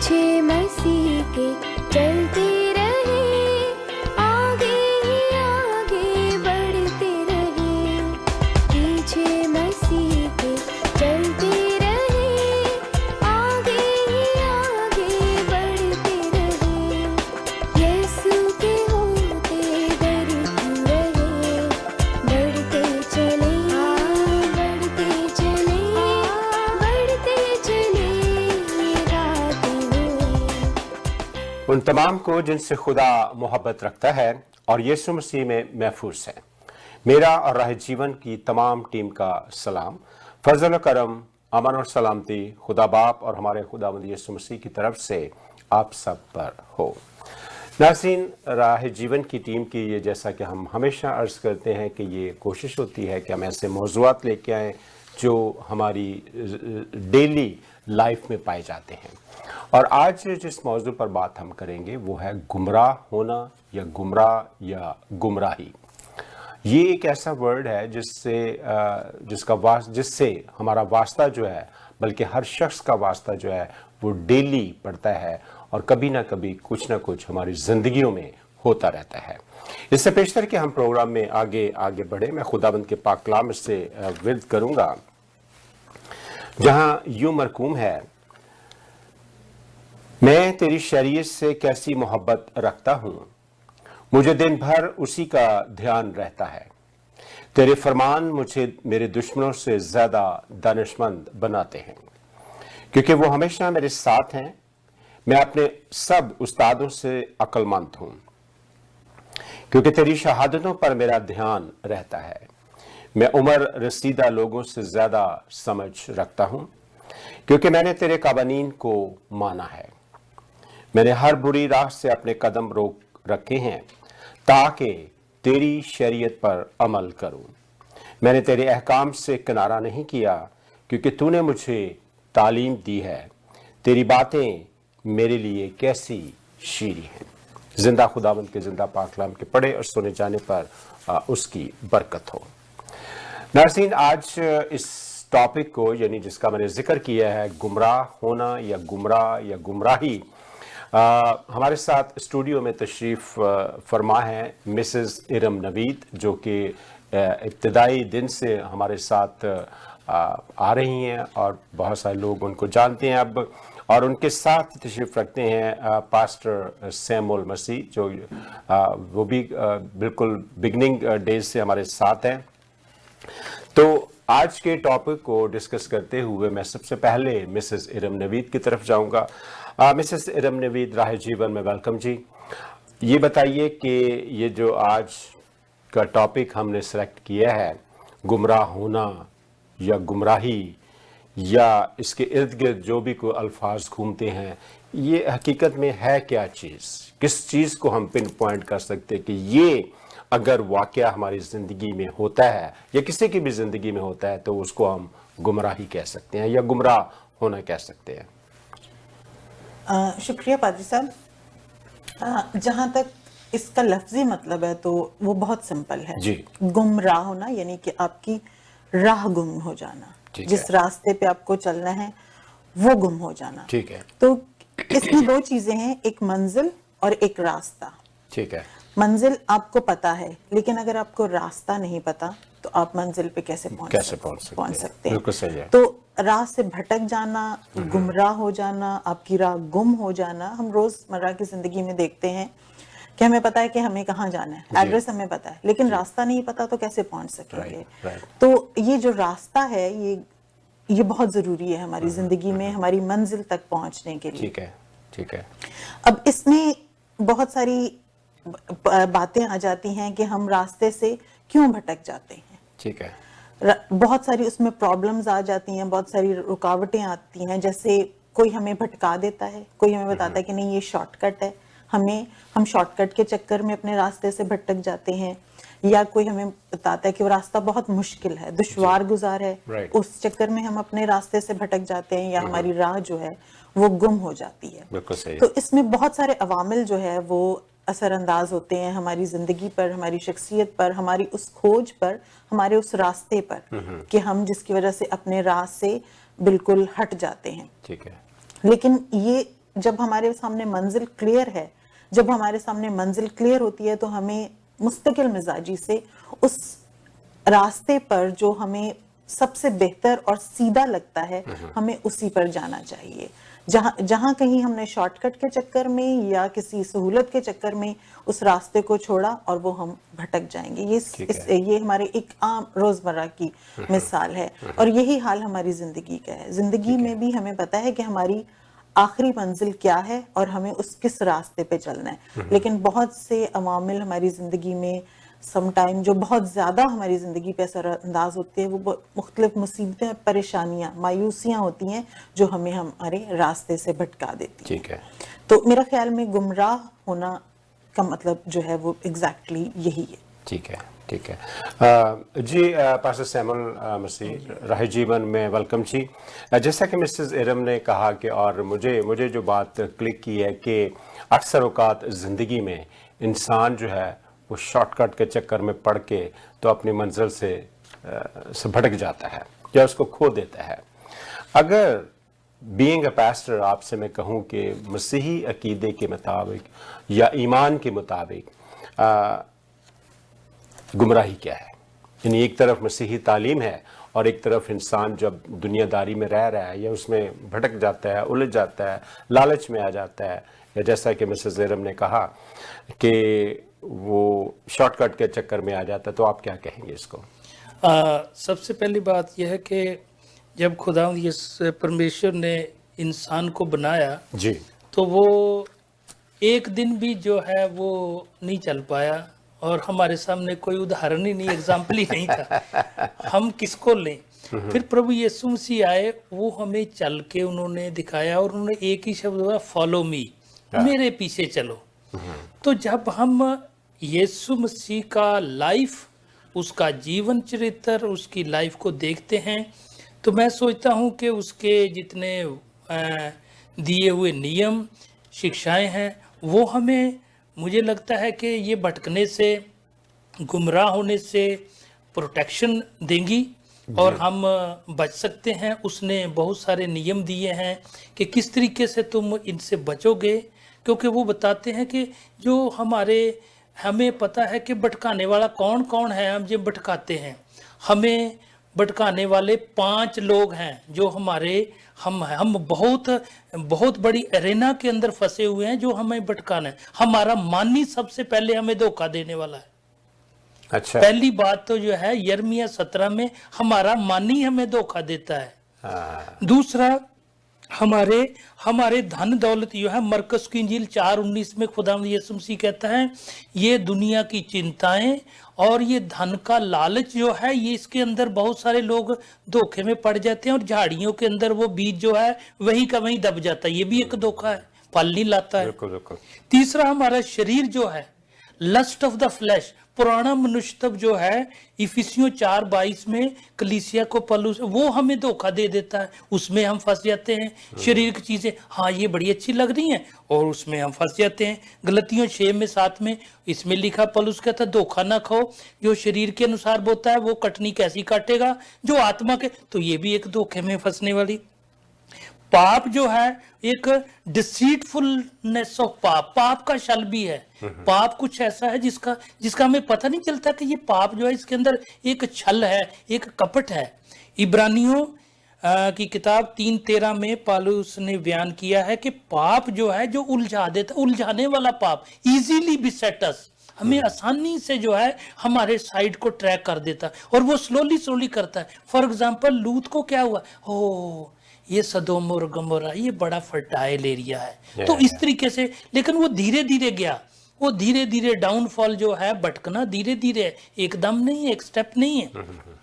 پیچھے مسیح کے چلتے رہے، آگے ہی آگے بڑھتے رہے، پیچھے مسیح کے چلتے رہے، آگے ہی آگے بڑھتے رہے، یسوع کے ہوتے ڈرتے رہے، بڑھتے چلے، بڑھتے چلے، بڑھتے چلے راتے ہوئے۔ ان تمام کو جن سے خدا محبت رکھتا ہے اور یسوع مسیح میں محفوظ ہے، میرا اور راہ جیون کی تمام ٹیم کا سلام، فضل و کرم، امن اور سلامتی خدا باپ اور ہمارے خداوند یسوع مسیح کی طرف سے آپ سب پر ہو۔ ناظرین، راہ جیون کی ٹیم کی یہ جیسا کہ ہم ہمیشہ عرض کرتے ہیں کہ یہ کوشش ہوتی ہے کہ ہم ایسے موضوعات لے کے آئیں جو ہماری ڈیلی لائف میں پائے جاتے ہیں، اور آج جس موضوع پر بات ہم کریں گے وہ ہے گمراہ ہونا یا گمراہ یا گمراہی۔ یہ ایک ایسا ورڈ ہے جس سے ہمارا واسطہ جو ہے، بلکہ ہر شخص کا واسطہ جو ہے وہ ڈیلی پڑتا ہے اور کبھی نہ کبھی کچھ نہ کچھ ہماری زندگیوں میں ہوتا رہتا ہے۔ اس سے پیشتر کہ ہم پروگرام میں آگے بڑھیں، میں خداوند کے پاک کلام سے ورد کروں گا، جہاں یوں مرقوم ہے: میں تیری شریعت سے کیسی محبت رکھتا ہوں، مجھے دن بھر اسی کا دھیان رہتا ہے، تیرے فرمان مجھے میرے دشمنوں سے زیادہ دانشمند بناتے ہیں، کیونکہ وہ ہمیشہ میرے ساتھ ہیں، میں اپنے سب استادوں سے عقل مند ہوں، کیونکہ تیری شہادتوں پر میرا دھیان رہتا ہے، میں عمر رسیدہ لوگوں سے زیادہ سمجھ رکھتا ہوں، کیونکہ میں نے تیرے قوانین کو مانا ہے، میں نے ہر بری راہ سے اپنے قدم روک رکھے ہیں تاکہ تیری شریعت پر عمل کروں، میں نے تیرے احکام سے کنارہ نہیں کیا، کیونکہ تو نے مجھے تعلیم دی ہے، تیری باتیں میرے لیے کیسی شیریں ہیں۔ زندہ خداوند کے زندہ پاک کلام کے پڑھے اور سنے جانے پر اس کی برکت ہو۔ ناظرین، آج اس ٹاپک کو، یعنی جس کا میں نے ذکر کیا ہے، گمراہ ہونا یا گمراہ یا گمراہی، ہمارے ساتھ اسٹوڈیو میں تشریف فرما ہے مسز ارم نوید، جو کہ ابتدائی دن سے ہمارے ساتھ آ رہی ہیں اور بہت سارے لوگ ان کو جانتے ہیں اب، اور ان کے ساتھ تشریف رکھتے ہیں پاسٹر سیمول مسیح، جو وہ بھی بالکل بگننگ ڈیز سے ہمارے ساتھ ہیں۔ تو آج کے ٹاپک کو ڈسکس کرتے ہوئے میں سب سے پہلے مسز ارم نوید کی طرف جاؤں گا۔ مسز ارم نوید، راہ جیون میں ویلکم جی۔ یہ بتائیے کہ یہ جو آج کا ٹاپک ہم نے سلیکٹ کیا ہے، گمراہ ہونا یا گمراہی، یا اس کے ارد گرد جو بھی کوئی الفاظ گھومتے ہیں، یہ حقیقت میں ہے کیا چیز؟ کس چیز کو ہم پن پوائنٹ کر سکتے کہ یہ اگر واقعہ ہماری زندگی میں ہوتا ہے یا کسی کی بھی زندگی میں ہوتا ہے تو اس کو ہم گمراہی کہہ سکتے ہیں یا گمراہ ہونا کہہ سکتے ہیں؟ شکریہ پادری صاحب۔ جہاں تک اس کا لفظی مطلب ہے تو وہ بہت سمپل ہے جی۔ گمراہ ہونا یعنی کہ آپ کی راہ گم ہو جانا، جس راستے پہ آپ کو چلنا ہے وہ گم ہو جانا۔ ٹھیک ہے۔ تو اس میں دو چیزیں ہیں، ایک منزل اور ایک راستہ۔ ٹھیک ہے۔ منزل آپ کو پتا ہے، لیکن اگر آپ کو راستہ نہیں پتا تو آپ منزل پہ کیسے پہنچ سکتے ہیں؟ بالکل صحیح ہے۔ تو راہ سے بھٹک جانا، گمراہ ہو جانا، آپ کی راہ گم ہو جانا، ہم روز مرہ کی زندگی میں دیکھتے ہیں کہ ہمیں پتا ہے کہ ہمیں کہاں جانا ہے، ایڈریس ہمیں پتا ہے، لیکن راستہ نہیں پتا تو کیسے پہنچ سکیں گے؟ تو یہ جو راستہ ہے یہ بہت ضروری ہے ہماری زندگی میں، ہماری منزل تک پہنچنے کے لیے۔ ٹھیک ہے، ٹھیک ہے۔ اب اس میں بہت ساری باتیں آ جاتی ہیں کہ ہم راستے سے کیوں بھٹک جاتے ہیں۔ ٹھیک ہے۔ بہت ساری اس میں پرابلمز آ جاتی ہیں، بہت ساری رکاوٹیں آتی ہیں، جیسے کوئی ہمیں بھٹکا دیتا ہے، کوئی ہمیں بتاتا ہے کہ نہیں یہ شارٹ کٹ ہے، ہم شارٹ کٹ کے چکر میں اپنے راستے سے بھٹک جاتے ہیں، یا کوئی ہمیں بتاتا ہے کہ وہ راستہ بہت مشکل ہے، دشوار گزار ہے، اس چکر میں ہم اپنے راستے سے بھٹک جاتے ہیں، یا ہماری راہ جو ہے وہ گم ہو جاتی ہے۔ بالکل صحیح۔ تو اس میں بہت سارے عوامل جو ہے وہ اثر انداز ہوتے ہیں ہماری زندگی پر، ہماری شخصیت پر، ہماری اس کھوج پر، ہمارے اس راستے پر، کہ ہم جس کی وجہ سے اپنے راہ سے بالکل ہٹ جاتے ہیں۔ ٹھیک ہے۔ لیکن یہ جب ہمارے سامنے منزل کلیئر ہے، جب ہمارے سامنے منزل کلیئر ہوتی ہے تو ہمیں مستقل مزاجی سے اس راستے پر جو ہمیں سب سے بہتر اور سیدھا لگتا ہے ہمیں اسی پر جانا چاہیے. جہاں کہیں ہم نے شارٹ کٹ کے چکر میں یا کسی سہولت کے چکر میں اس راستے کو چھوڑا اور وہ ہم بھٹک جائیں گے. یہ ہمارے ایک عام روزمرہ کی مثال ہے اور یہی حال ہماری زندگی کا ہے. زندگی میں بھی ہمیں پتا ہے کہ ہماری آخری منزل کیا ہے اور ہمیں کس راستے پہ چلنا ہے، لیکن بہت سے عوامل ہماری زندگی میں سم ٹائم جو بہت زیادہ ہماری زندگی پہ اثر انداز ہوتے ہیں، وہ مختلف مصیبتیں، پریشانیاں، مایوسیاں ہوتی ہیں جو ہمیں ہمارے راستے سے بھٹکا دیتی ہیں. ٹھیک ہے. تو میرا خیال میں گمراہ ہونا کا مطلب جو ہے وہ ایگزیکٹلی یہی ہے. ٹھیک ہے، ٹھیک ہے. جی پاسٹر سیمول مسیح راہ جیون میں ویلکم جی. جیسا کہ مسز ارم نے کہا کہ اور مجھے جو بات کلک کی ہے کہ اکثر اوقات زندگی میں انسان جو ہے وہ شارٹ کٹ کے چکر میں پڑ کے تو اپنی منزل سے بھٹک جاتا ہے یا اس کو کھو دیتا ہے. اگر بینگ اے پاسٹر آپ سے میں کہوں کہ مسیحی عقیدے کے مطابق یا ایمان کے مطابق گمراہی کیا ہے، یعنی ایک طرف مسیحی تعلیم ہے اور ایک طرف انسان جب دنیا داری میں رہ رہا ہے یا اس میں بھٹک جاتا ہے، الجھ جاتا ہے، لالچ میں آ جاتا ہے، یا جیسا کہ مسز ارم نے کہا کہ وہ شارٹ کٹ کے چکر میں آ جاتا ہے، تو آپ کیا کہیں گے اس کو؟ سب سے پہلی بات یہ ہے کہ جب خداوند پرمیشور نے انسان کو بنایا جی تو وہ ایک دن بھی جو ہے وہ نہیں چل پایا اور ہمارے سامنے کوئی ادھارن ہی نہیں، ایگزامپل ہی نہیں تھا. ہم کس کو لیں؟ پھر پربھو یسوع مسیح آئے، وہ ہمیں چل کے انہوں نے دکھایا اور انہوں نے ایک ہی شبد بولا، فالو می، میرے پیچھے چلو. تو جب ہم یسوع مسیح کا لائف، اس کا جیون چرتر، اس کی لائف کو دیکھتے ہیں تو میں سوچتا ہوں کہ اس کے جتنے دیے ہوئے نیم، شکشائیں ہیں، وہ ہمیں، مجھے لگتا ہے کہ یہ بھٹکنے سے، گمراہ ہونے سے پروٹیکشن دیں گی اور ہم بچ سکتے ہیں. اس نے بہت سارے نیم دیے ہیں کہ کس طریقے سے تم ان سے بچو گے، کیونکہ وہ بتاتے ہیں کہ جو ہمیں پتہ ہے کہ بھٹکانے والا کون کون ہے. ہم جب بھٹکاتے ہیں، ہمیں بھٹکانے والے 5 لوگ ہیں جو ہم بہت بڑی ارینا کے اندر پھنسے ہوئے ہیں جو ہمیں بھٹکانا ہے. ہمارا مانی سب سے پہلے ہمیں دھوکہ دینے والا ہے. اچھا، پہلی بات تو جو ہے یرمیہ 17 میں ہمارا مانی ہمیں دھوکہ دیتا ہے. دوسرا، ہمارے دھن دولت جو ہے، مرکز کی انجیل 4:19 میں خداوند یسوع مسیح کہتا ہے یہ دنیا کی چنتائیں اور یہ دھن کا لالچ جو ہے، یہ اس کے اندر بہت سارے لوگ دھوکے میں پڑ جاتے ہیں اور جھاڑیوں کے اندر وہ بیج جو ہے وہیں کا وہیں دب جاتا ہے. یہ بھی ایک دھوکہ ہے، پھل نہیں لاتا ہے. بالکل. تیسرا، ہمارا شریر جو ہے، لسٹ آف دا فلیش، پرانا منشتب جو ہے، افسیوں 4:22 میں کلیسیا کو پلوس، وہ ہمیں دھوکہ دے دیتا ہے. اس میں ہم پھنس جاتے ہیں. شریر کی چیزیں ہاں یہ بڑی اچھی لگ رہی ہیں اور اس میں ہم پھنس جاتے ہیں. غلطیوں 6:7 میں اس میں لکھا، پلوس کہتا ہے دھوکہ نہ کھو، جو شریر کے انوسار بوتا ہے وہ کٹنی کیسی کاٹے گا جو آتما کے. تو یہ بھی ایک دھوکے میں پھنسنے والی. پاپ جو ہے ایک ڈسیٹفلنس آف پاپ کا شل بھی ہے. پاپ کچھ ایسا ہے جس کا ہمیں پتہ نہیں چلتا کہ یہ پاپ جو ہے اس کے اندر ایک چھل ہے، ایک کپٹ ہے. عبرانیوں کی کتاب 3:13 میں پالوس نے بیان کیا ہے کہ پاپ جو ہے جو الجھا دیتا، الجھانے والا پاپ، ایزیلی بیسیٹ اس، ہمیں آسانی سے جو ہے ہمارے سائیڈ کو ٹریک کر دیتا اور وہ سلولی کرتا ہے. فار ایگزامپل لوط کو کیا ہوا، یہ سدوم اور گمورہ یہ بڑا فرٹائل ایریا ہے. تو اس طریقے سے، لیکن وہ دھیرے دھیرے گیا، وہ دھیرے دھیرے ڈاؤن فال جو ہے، بھٹکنا دھیرے دھیرے، ایک دم نہیں ہے، ایک سٹیپ نہیں ہے.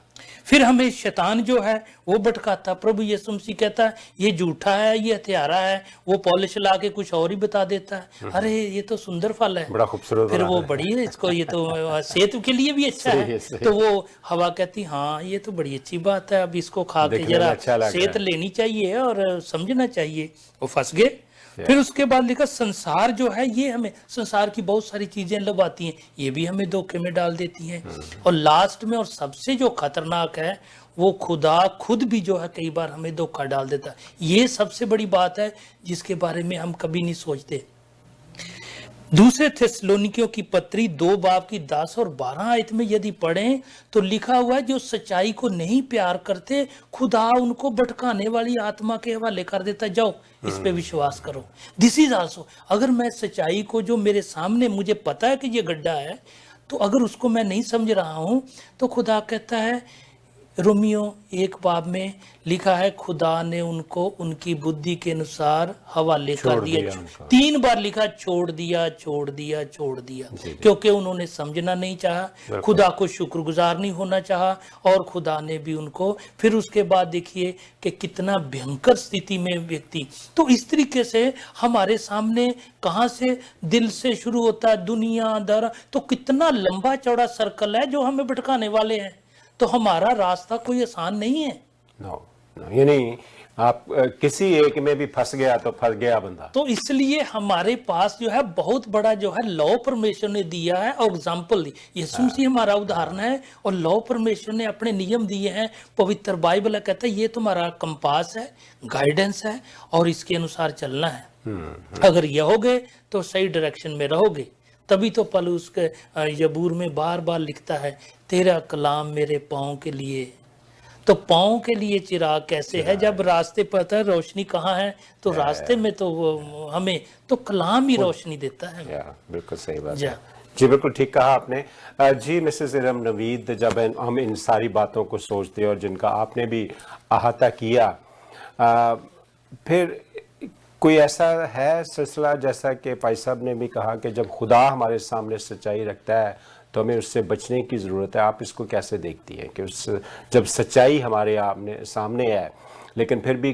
پھر ہمیں شیطان جو ہے وہ بھٹکاتا. پربھو یسوع مسیح کہتا ہے یہ جھوٹا ہے، یہ ہتھیارا ہے، وہ پالش لا کے کچھ اور ہی بتا دیتا ہے. ارے یہ تو سندر پھل ہے، بڑا خوبصورت، پھر وہ بڑی ہے، اس کو یہ تو صحت کے لیے بھی اچھا ہے. تو وہ ہوا کہتی ہاں یہ تو بڑی اچھی بات ہے، اب اس کو کھا کے ذرا صحت لینی چاہیے اور سمجھنا چاہیے. وہ پھنس گئے. پھر اس کے بعد لکھا سنسار جو ہے، یہ ہمیں سنسار کی بہت ساری چیزیں لباتی ہیں، یہ بھی ہمیں دھوکے میں ڈال دیتی ہیں. اور لاسٹ میں اور سب سے جو خطرناک ہے وہ خدا خود بھی جو ہے کئی بار ہمیں دھوکہ ڈال دیتا ہے. یہ سب سے بڑی بات ہے جس کے بارے میں ہم کبھی نہیں سوچتے. دوسرے تھیسلونیکیوں کی پتری 2 باب کی 10 اور 12 آیت میں یدی پڑھیں تو لکھا ہوا ہے جو سچائی کو نہیں پیار کرتے خدا ان کو بھٹکانے والی آتما کے حوالے کر دیتا ہے. جاؤ اس پہ وشواس کرو. دس از آلسو, اگر میں سچائی کو جو میرے سامنے مجھے پتا ہے کہ یہ گڈھا ہے, تو اگر اس کو میں نہیں سمجھ رہا ہوں تو خدا کہتا ہے رومیو 1 باب میں لکھا ہے خدا نے ان کو ان کی بدھی کے انسار حوالے کر دیا. 3 بار لکھا چھوڑ دیا چھوڑ دیا چھوڑ دیا, کیونکہ انہوں نے سمجھنا نہیں چاہا, خدا کو شکر گزار نہیں ہونا چاہا, اور خدا نے بھی ان کو. پھر اس کے بعد دیکھیے کہ کتنا بھینکر ستھتی میں ویکتی. تو اس طریقے سے ہمارے سامنے کہاں سے دل سے شروع ہوتا ہے دنیا در, تو کتنا لمبا چوڑا سرکل ہے جو ہمیں بھٹکانے والے ہیں. تو ہمارا راستہ کوئی آسان نہیں ہے. نو یعنی آپ کسی ایک میں بھی پھنس گیا تو پھنس گیا بندہ. تو اس لیے ہمارے پاس جو ہے بہت بڑا جو ہے لا پرمیشن نے دیا ہے اور اگزامپل دی. یسوع مسیح ہمارا ادھارن ہے, اور لا پرمیشن نے اپنے نیم دیے ہیں. پوتر بائبل کہتا ہے یہ تمہارا کمپاس ہے, گائیڈنس ہے, اور اس کے انوسار چلنا ہے. اگر یہ ہوگے تو صحیح ڈائریکشن میں رہو گے. تبھی تو پلوس کے یبور میں بار بار لکھتا ہے تیرا کلام میرے پاؤں کے لیے. تو پاؤں کے لیے چراغ کیسے ہے جب راستے پتہ ہے روشنی کہاں ہے, تو راستے میں تو ہمیں تو کلام ہی روشنی دیتا ہے. بالکل صحیح بات ہے. جی بالکل ٹھیک کہا آپ نے. جی مسز ارم نوید, جب ہم ان ساری باتوں کو سوچتے ہیں اور جن کا آپ نے بھی احاطہ کیا, پھر کوئی ایسا ہے سلسلہ جیسا کہ پائی صاحب نے بھی کہا کہ جب خدا ہمارے سامنے سچائی رکھتا ہے تو ہمیں اس سے بچنے کی ضرورت ہے. آپ اس کو کیسے دیکھتی ہیں کہ جب سچائی ہمارے سامنے ہے لیکن پھر بھی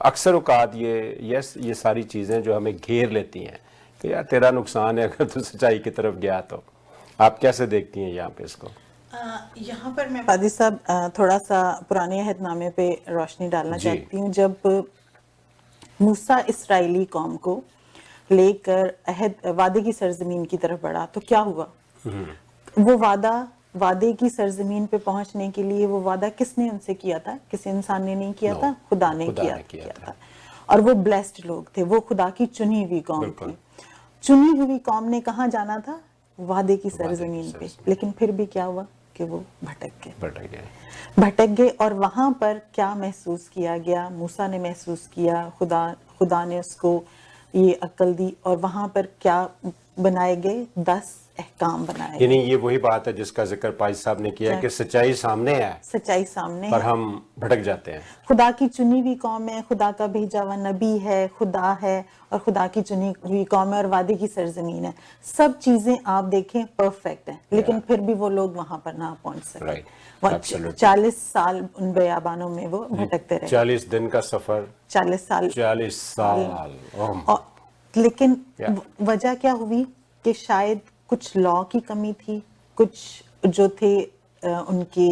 اکثر اوقات یہ ساری چیزیں جو ہمیں گھیر لیتی ہیں کہ یار تیرا نقصان ہے اگر تو سچائی کی طرف گیا, تو آپ کیسے دیکھتی ہیں یہاں پہ اس کو؟ یہاں پر میں قاضی صاحب تھوڑا سا پرانے عہد نامے پہ روشنی ڈالنا چاہتی ہوں. جب موسیٰ اسرائیلی قوم کو لے کر وعدے کی سرزمین کی طرف بڑھا تو کیا ہوا؟ وہ وعدے کی سرزمین پہ پہنچنے کے لیے وہ وعدہ کس نے ان سے کیا تھا؟ کسی انسان نے نہیں کیا تھا, خدا نے کیا تھا. اور وہ بلیسڈ لوگ تھے, وہ خدا کی چنی ہوئی قوم تھی. چنی ہوئی قوم نے کہاں جانا تھا؟ وعدے کی سرزمین پہ. لیکن پھر بھی کیا ہوا کہ وہ بھٹک گئے. اور وہاں پر کیا محسوس کیا گیا؟ موسیٰ نے محسوس کیا, خدا نے اس کو یہ عقل دی, اور وہاں پر کیا بنائے گئے؟ 10 احکام بنائے گئے. یعنی یہ وہی بات ہے جس کا ذکر پائی صاحب نے کیا کہ سچائی سامنے ہے, سچائی سامنے پر ہم بھٹک جاتے ہیں. خدا کی چنی ہوئی قوم ہے, خدا کا بھیجا ہوا نبی ہے, خدا ہے, اور خدا کی چنی ہوئی قوم ہے, اور وعدے کی سرزمین ہے. سب چیزیں آپ دیکھیں پرفیکٹ ہیں, لیکن پھر بھی وہ لوگ وہاں پر نہ پہنچ سکے. 40 سال ان بیابانوں میں وہ بھٹکتے رہے. 40 دن کا سفر, 40 سال. لیکن وجہ کیا ہوئی کہ شاید کچھ لا کی کمی تھی, کچھ جو تھے ان کے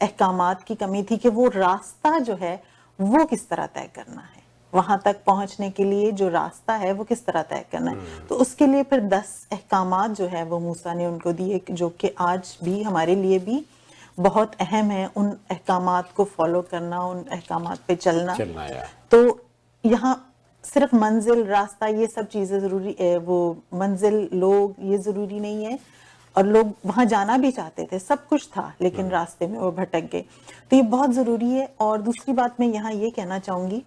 احکامات کی کمی تھی کہ وہ راستہ جو ہے وہ کس طرح طے کرنا ہے, وہاں تک پہنچنے کے لیے جو راستہ ہے وہ کس طرح طے کرنا ہے. تو اس کے لیے پھر 10 احکامات جو ہے وہ موسیٰ نے ان کو دیے, جو کہ آج بھی ہمارے لیے بھی بہت اہم ہے ان احکامات کو فالو کرنا, ان احکامات پہ چلنا. تو یہاں صرف منزل, راستہ, یہ سب چیزیں ضروری ہے, وہ منزل, لوگ, یہ ضروری نہیں ہے. اور لوگ وہاں جانا بھی چاہتے تھے, سب کچھ تھا, لیکن راستے میں وہ بھٹک گئے. تو یہ بہت ضروری ہے. اور دوسری بات میں یہاں یہ کہنا چاہوں گی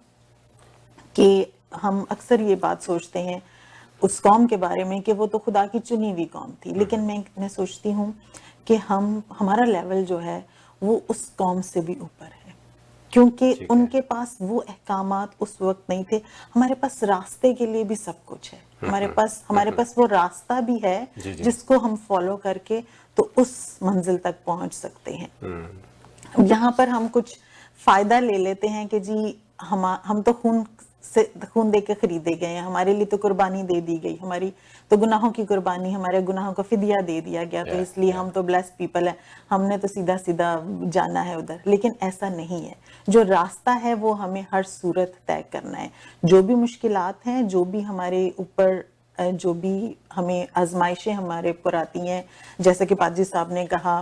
کہ ہم اکثر یہ بات سوچتے ہیں اس قوم کے بارے میں کہ وہ تو خدا کی چنی ہوئی قوم تھی, لیکن میں سوچتی ہوں کہ ہمارا لیول جو ہے وہ اس قوم سے بھی اوپر ہے, کیونکہ ان کے پاس وہ احکامات اس وقت نہیں تھے. ہمارے پاس راستے کے لیے بھی سب کچھ ہے, ہمارے پاس وہ راستہ بھی ہے جس کو ہم فالو کر کے تو اس منزل تک پہنچ سکتے ہیں. یہاں پر ہم کچھ فائدہ لے لیتے ہیں کہ جی ہم تو خون دے کے خریدے گئے ہیں, ہمارے لیے تو قربانی دے دی گئی, ہماری تو گناہوں کی قربانی, ہمارے گناہوں کا فدیہ دے دیا گیا, تو اس لیے ہم تو بلیس پیپل ہیں, ہم نے تو سیدھا جانا ہے ادھر. لیکن ایسا نہیں ہے. جو راستہ ہے وہ ہمیں ہر صورت طے کرنا ہے. جو بھی مشکلات ہیں, جو بھی ہمارے اوپر, جو بھی ہمیں آزمائشیں ہمارے اوپر آتی ہیں, جیسے کہ پادری صاحب نے کہا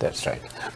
That's right.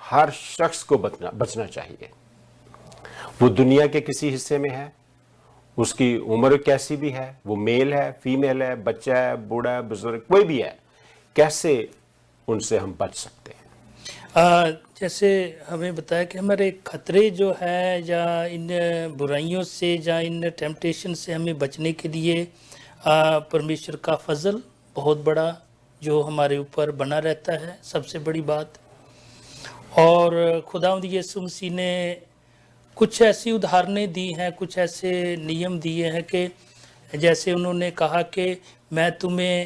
ہر شخص کو بچنا چاہیے. وہ دنیا کے کسی حصے میں ہے, اس کی عمر کیسی بھی ہے, وہ میل ہے, فیمیل ہے, بچہ ہے, بوڑھا ہے, بزرگ, کوئی بھی ہے, کیسے ان سے ہم بچ سکتے ہیں؟ جیسے ہمیں بتایا کہ ہمارے خطرے جو ہے یا ان برائیوں سے یا ان ٹیمپٹیشن سے ہمیں بچنے کے لیے پرمیشور کا فضل بہت بڑا جو ہمارے اوپر بنا رہتا ہے, سب سے بڑی بات. اور خداوند یسوع مسیح نے کچھ ایسی ادھارنیں دی ہیں, کچھ ایسے نیم دیے ہیں کہ جیسے انہوں نے کہا کہ میں تمہیں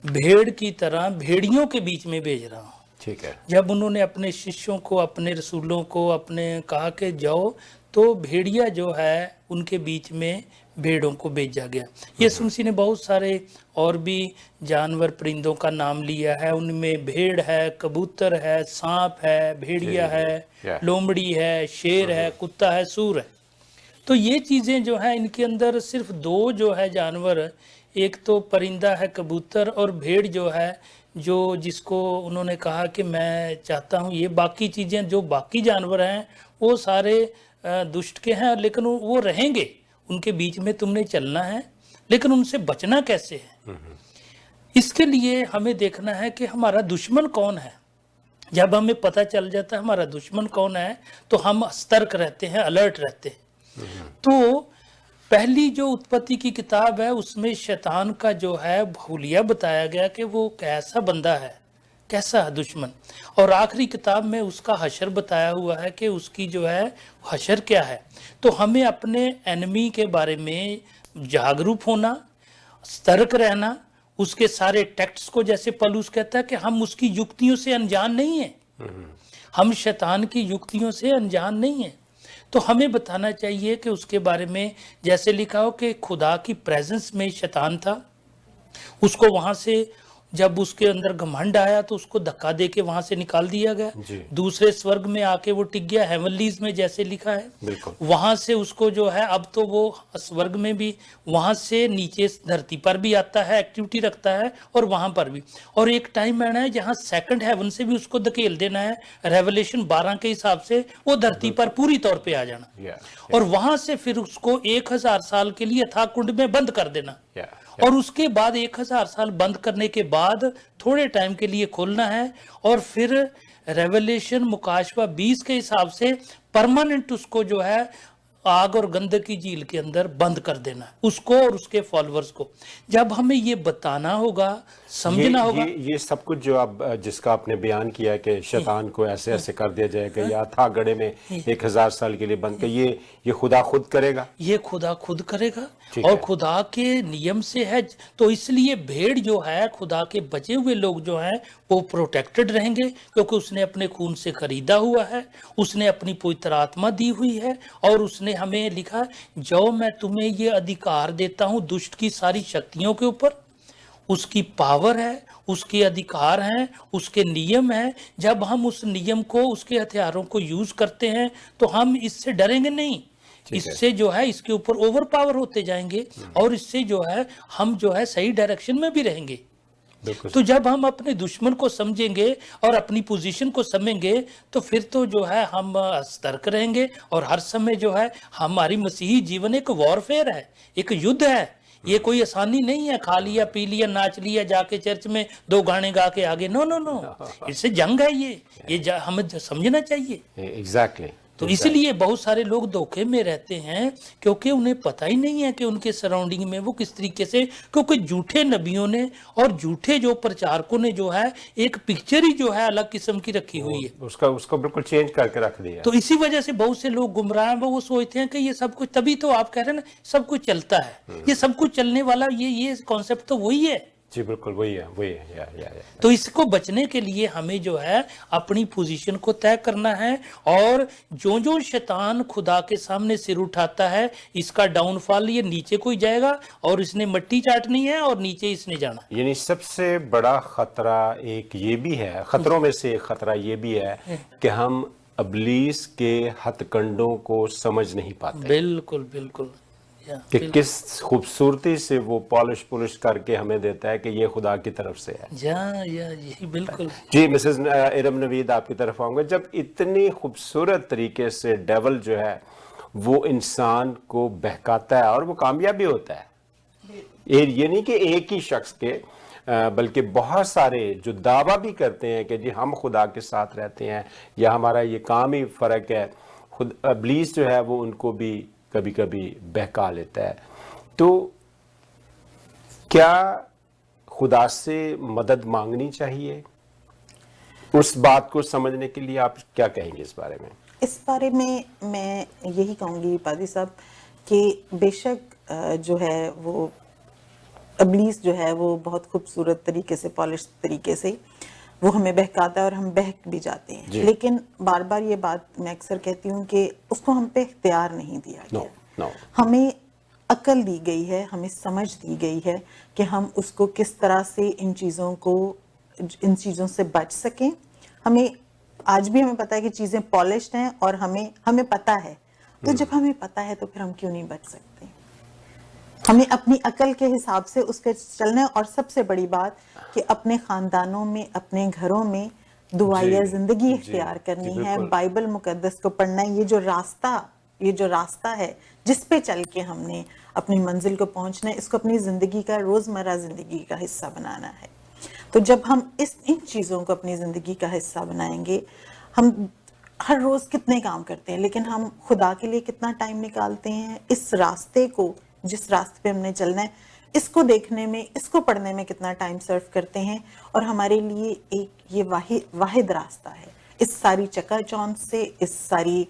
بھیڑ کی طرح بھیڑیوں کے بیچ میں بھیج رہا ہوں. ٹھیک ہے. جب انہوں نے اپنے ششیوں کو, اپنے رسولوں کو اپنے کہا کہ جاؤ, تو بھیڑیا جو ہے ان کے بیچ میں بھیڑوں کو بھیجا گیا. یسوع مسیح نے بہت سارے اور بھی جانور پرندوں کا نام لیا ہے, ان میں بھیڑ ہے, کبوتر ہے, سانپ ہے, بھیڑیا ہے, لومڑی ہے, شیر ہے, کتا ہے, سور ہے. تو یہ چیزیں جو ہیں ان کے اندر صرف دو جو ہے جانور, ایک تو پرندہ ہے کبوتر, اور بھیڑ جو ہے جو جس کو انہوں نے کہا کہ میں چاہتا ہوں یہ باقی چیزیں جو باقی جانور ہیں وہ سارے دشٹ کے ہیں, لیکن وہ رہیں گے, ان کے بیچ میں تم نے چلنا ہے, لیکن ان سے بچنا کیسے ہے؟ اس کے لیے ہمیں دیکھنا ہے کہ ہمارا دشمن کون ہے. جب ہمیں پتہ چل جاتا ہے ہمارا دشمن کون ہے تو ہم سترک رہتے ہیں, الرٹ رہتے ہیں. تو پہلی جو اتپتی کی کتاب ہے اس میں شیطان کا جو ہے بھولیا بتایا گیا کہ وہ کیسا بندہ ہے, کیسا دشمن. اور آخری کتاب میں اس کا حشر بتایا ہوا ہے کہ اس کی جو ہے حشر کیا ہے. تو ہمیں اپنے اینمی کے بارے میں جاگروک ہونا, سترک رہنا, اس کے سارے ٹیکٹس کو, جیسے پولس کہتا ہے کہ ہم اس کی یکتیوں سے انجان نہیں ہیں, ہم شیطان کی یکتیوں سے انجان نہیں ہیں. تو ہمیں بتانا چاہیے کہ اس کے بارے میں جیسے لکھا ہو کہ خدا کی پریزنس میں شیطان تھا, اس کو وہاں سے جب اس کے اندر گھمنڈ آیا تو اس کو دھکا دے کے وہاں سے نکال دیا گیا. دوسرے سورگ میں آ کے وہ ٹک گیا, ہیونلیز میں جیسے لکھا ہے. وہاں سے اس کو جو ہے اب تو وہ سورگ میں بھی, وہاں سے نیچے دھرتی پر بھی آتا ہے, ایکٹیویٹی رکھتا ہے, اور وہاں پر بھی. اور ایک ٹائم آنا ہے جہاں سیکنڈ ہیون سے بھی اس کو دھکیل دینا ہے, ریولیشن 12 کے حساب سے وہ دھرتی پر پوری طور پہ آ جانا, اور وہاں سے پھر اس کو 1000 سال کے لیے اتھا کنڈ میں بند کر دینا. اور اس کے بعد 1000 سال بند کرنے کے بعد تھوڑے ٹائم کے لیے کھولنا ہے, اور پھر ریولیشن مکاشفہ 20 کے حساب سے پرماننٹ اس کو جو ہے آگ اور گندک کی جھیل کے اندر بند کر دینا ہے, اس کو اور اس کے فالورز کو. جب ہمیں یہ بتانا ہوگا, سمجھنا ہوگا, یہ سب کچھ جو اب جس کا آپ نے بیان کیا کہ شیطان کو ایسے ایسے کر دیا جائے گا یا تھا گڑھے میں 1000 سال کے لیے بند کر, یہ خدا خود کرے گا, یہ خدا خود کرے گا, اور خدا کے نیم سے ہے. تو اس لیے بھیڑ جو ہے, خدا کے بچے ہوئے لوگ جو ہیں وہ پروٹیکٹڈ رہیں گے, کیونکہ اس نے اپنے خون سے خریدا ہوا ہے, اس نے اپنی پوتر آتما دی ہوئی ہے, اور اس نے ہمیں لکھا جو میں تمہیں یہ ادھیکار دیتا ہوں دشٹ کی ساری شکتیوں کے اوپر. اس کی پاور ہے, اس کے ادھیکار ہیں, اس کے نیم ہیں. جب ہم اس نیم کو, اس کے ہتھیاروں کو یوز کرتے ہیں تو ہم اس سے ڈریں گے نہیں, اس سے جو ہے اس کے اوپر اوور پاور ہوتے جائیں گے, اور اس سے جو ہے ہم جو ہے صحیح ڈائریکشن میں بھی رہیں گے. تو جب ہم اپنے دشمن کو سمجھیں گے اور اپنی پوزیشن کو سمجھیں گے تو پھر تو جو ہے ہم سترک رہیں گے, اور ہر سمے جو ہے ہماری مسیحی جیون ایک وارفیئر ہے, ایک یدھ ہے. یہ کوئی آسانی نہیں ہے کھا لیا پی لیا ناچ لیا جا کے چرچ میں 2 گانے گا کے آگے, نو نو نو, اس سے جنگ ہے. یہ ہمیں سمجھنا چاہیے. ایگزیکٹلی. تو اس لیے بہت سارے لوگ دھوکے میں رہتے ہیں کیونکہ انہیں پتہ ہی نہیں ہے کہ ان کے سراؤنڈنگ میں وہ کس طریقے سے, کیونکہ جھوٹے نبیوں نے اور جھوٹے جو پرچارکوں نے جو ہے ایک پکچر ہی جو ہے الگ قسم کی رکھی ہوئی ہے, اس کو بالکل چینج کر کے رکھ دیا. تو اسی وجہ سے بہت سے لوگ گمراہ ہیں. وہ سوچتے ہیں کہ یہ سب کچھ, تبھی تو آپ کہہ رہے ہیں نا سب کچھ چلتا ہے, یہ سب کچھ چلنے والا یہ کانسیپٹ تو وہی ہے. جی بالکل وہی ہے. تو اس کو بچنے کے لیے ہمیں جو ہے اپنی پوزیشن کو طے کرنا ہے, اور جو شیطان خدا کے سامنے سر اٹھاتا ہے اس کا ڈاؤن فال یہ نیچے کو ہی جائے گا, اور اس نے مٹی چاٹنی ہے اور نیچے اس نے جانا. یعنی سب سے بڑا خطرہ ایک یہ بھی ہے, خطروں میں سے ایک خطرہ یہ بھی ہے کہ ہم ابلیس کے ہتھ کنڈوں کو سمجھ نہیں پاتے. بالکل بالکل. کہ کس خوبصورتی سے وہ پالش پولش کر کے ہمیں دیتا ہے کہ یہ خدا کی طرف سے ہے. یہی بالکل. جی مسز ارم نوید آپ کی طرف آؤں گا. جب اتنی خوبصورت طریقے سے ڈیول جو ہے وہ انسان کو بہکاتا ہے اور وہ کامیاب بھی ہوتا ہے, یہ نہیں کہ ایک ہی شخص کے بلکہ بہت سارے جو دعویٰ بھی کرتے ہیں کہ جی ہم خدا کے ساتھ رہتے ہیں یا ہمارا یہ کام ہی فرق ہے, خود ابلیس جو ہے وہ ان کو بھی کبھی کبھی بہکا لیتا ہے. تو کیا خدا سے مدد مانگنی چاہیے؟ اس بات کو سمجھنے کے لیے آپ کیا کہیں گے اس بارے میں؟ اس بارے میں یہی کہوں گی پادری صاحب کہ بے شک جو ہے وہ ابلیس جو ہے وہ بہت خوبصورت طریقے سے پالش طریقے سے وہ ہمیں بہکاتا ہے اور ہم بہک بھی جاتے ہیں. لیکن بار بار یہ بات میں اکثر کہتی ہوں کہ اس کو ہم پہ اختیار نہیں دیا گیا. ہمیں عقل دی گئی ہے, ہمیں سمجھ دی گئی ہے کہ ہم اس کو کس طرح سے ان چیزوں سے بچ سکیں. ہمیں آج بھی ہمیں پتا ہے کہ چیزیں پالشڈ ہیں اور ہمیں پتا ہے. تو جب ہمیں پتا ہے تو پھر ہم کیوں نہیں بچ سکتے؟ ہمیں اپنی عقل کے حساب سے اس پہ چلنا ہے. اور سب سے بڑی بات کہ اپنے خاندانوں میں, اپنے گھروں میں دعائیہ زندگی اختیار کرنی ہے, بائبل مقدس کو پڑھنا ہے. یہ جو راستہ ہے جس پہ چل کے ہم نے اپنی منزل کو پہنچنا ہے, اس کو اپنی زندگی کا, روزمرہ زندگی کا حصہ بنانا ہے. تو جب ہم ان چیزوں کو اپنی زندگی کا حصہ بنائیں گے, ہم ہر روز کتنے کام کرتے ہیں لیکن ہم خدا کے لیے کتنا ٹائم نکالتے ہیں؟ اس راستے کو, جس راستے پہ ہم نے چلنا ہے, اس کو دیکھنے میں, اس کو پڑھنے میں کتنا ٹائم سرف کرتے ہیں؟ اور ہمارے لیے ایک یہ واحد راستہ ہے اس ساری چکا چوند سے, اس ساری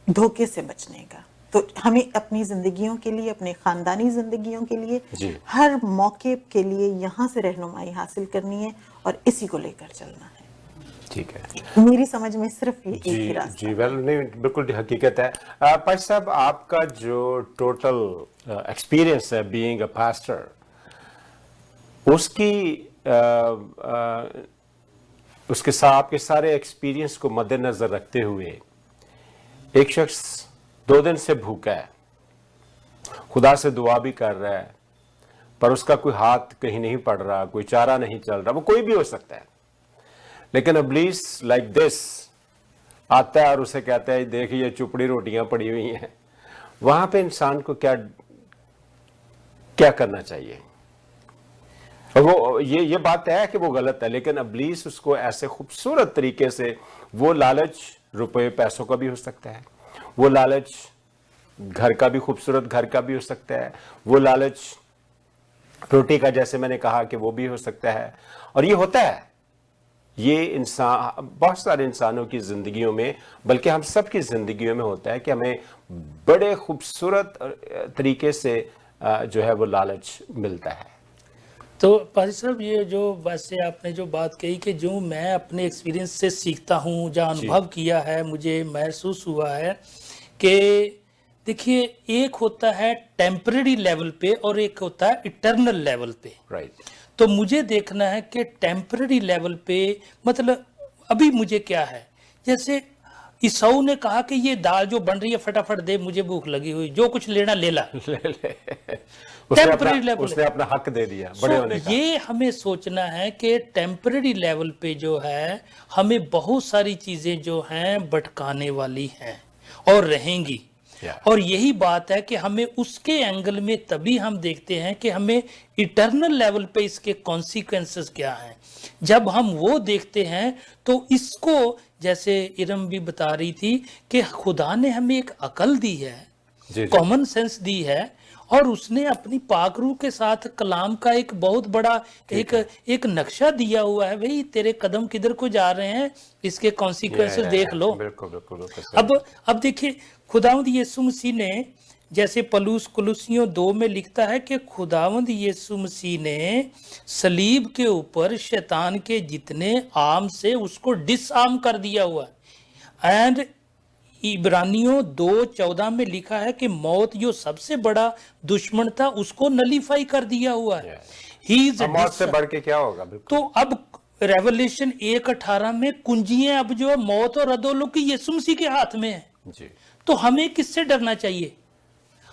دھوکے سے بچنے کا. تو ہمیں اپنی زندگیوں کے لیے, اپنے خاندانی زندگیوں کے لیے ہر موقع کے لیے یہاں سے رہنمائی حاصل کرنی ہے اور اسی کو لے کر چلنا ہے. ٹھیک ہے, میری سمجھ میں صرف یہ ایک ہی راستہ. جی نہیں بالکل حقیقت ہے. پاش صاحب آپ کا جو ٹوٹل ایکسپیرینس ہے بینگ اے پاسٹر, اس کی اس کے ساتھ آپ کے سارے ایکسپیرینس کو مد نظر رکھتے ہوئے, ایک شخص 2 دن سے بھوکا ہے, خدا سے دعا بھی کر رہا ہے, پر اس کا کوئی ہاتھ کہیں نہیں پڑ رہا, کوئی چارہ نہیں چل رہا, وہ کوئی بھی ہو سکتا ہے. لیکن ابلیس لائک دس آتا ہے اور اسے کہتا ہے دیکھ یہ چپڑی روٹیاں پڑی ہوئی ہیں. وہاں پہ انسان کو کیا کرنا چاہیے؟ وہ یہ بات ہے کہ وہ غلط ہے, لیکن ابلیس اس کو ایسے خوبصورت طریقے سے, وہ لالچ روپے پیسوں کا بھی ہو سکتا ہے, وہ لالچ گھر کا بھی, خوبصورت گھر کا بھی ہو سکتا ہے, وہ لالچ روٹی کا جیسے میں نے کہا کہ وہ بھی ہو سکتا ہے. اور یہ ہوتا ہے, یہ انسان بہت سارے انسانوں کی زندگیوں میں, بلکہ ہم سب کی زندگیوں میں ہوتا ہے کہ ہمیں بڑے خوبصورت طریقے سے جو ہے وہ لالچ ملتا ہے. تو پادری صاحب یہ جو ویسے آپ نے جو بات کہی کہ جو میں اپنے ایکسپیرینس سے سیکھتا ہوں, جہاں انبھو کیا ہے, مجھے محسوس ہوا ہے کہ دیکھیے ایک ہوتا ہے ٹیمپرری لیول پہ اور ایک ہوتا ہے ایٹرنل لیول پہ. رائٹ. تو مجھے دیکھنا ہے کہ ٹیمپرری لیول پہ مطلب ابھی مجھے کیا ہے, جیسے عیساؤ نے کہا کہ یہ دال جو بن رہی ہے فٹافٹ دے, مجھے بھوک لگی ہوئی, جو کچھ لینا لے لا. ٹیمپرری لیول, اس نے اپنا حق دے دیا بڑے ہونے کا. یہ ہمیں سوچنا ہے کہ ٹیمپرری لیول پہ جو ہے ہمیں بہت ساری چیزیں جو ہیں بھٹکانے والی ہیں اور رہیں گی. اور یہی بات ہے کہ ہمیں اس کے اینگل میں تبھی ہم دیکھتے ہیں کہ ہمیں ایٹرنل لیول پہ اس کے کانسیکوینسز کیا ہیں. جب ہم وہ دیکھتے ہیں تو اس کو, جیسے ارم بھی بتا رہی تھی کہ خدا نے ہمیں ایک عقل دی ہے, کامن سینس دی ہے, اور اس نے اپنی پاک روح کے ساتھ کلام کا ایک بہت بڑا ایک نقشہ دیا ہوا ہے. بھئی تیرے قدم کدھر کو جا رہے ہیں, اس کے کانسیکوینسز دیکھ لو. اب دیکھیے خداوند یسوع مسیح نے, جیسے پلوس کلوسیوں 2 میں لکھتا ہے کہ خداوند یسوع مسیح نے صلیب کے اوپر شیطان کے جتنے آرم سے اس کو ڈس آرم کر دیا ہوا ہے. اینڈ عبرانیوں 2:14 میں لکھا ہے کہ موت جو سب سے بڑا دشمن تھا اس کو نلیفائی کر دیا ہوا ہے. موت سے بڑھ کے کیا ہوگا. تو اب ریولیشن 1:18 میں کنجیاں اب جو موت اور ادولو کی یسوع مسیح کے ہاتھ میں ہیں. تو ہمیں کس سے ڈرنا چاہیے؟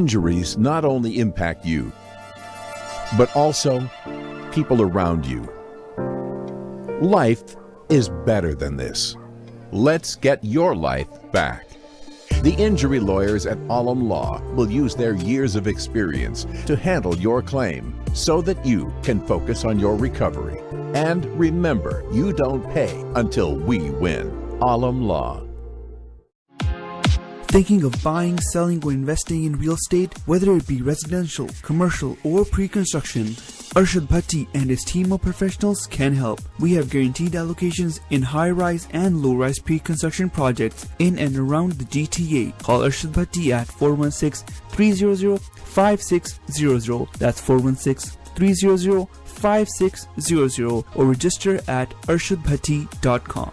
Injuries not only impact you, but also people around you. Life is better than this. Let's get your life back. The injury lawyers at Alam Law will use their years of experience to handle your claim so that you can focus on your recovery. And remember, you don't pay until we win. Alam Law. Thinking of buying, selling, or investing in real estate, whether it be residential, commercial, or pre-construction, Arshad Bhatti and his team of professionals can help. We have guaranteed allocations in high-rise and low-rise pre-construction projects in and around the GTA. Call Arshad Bhatti at 416-300-5600. That's 416-300-5600 or register at arshadbhatti.com.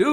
2।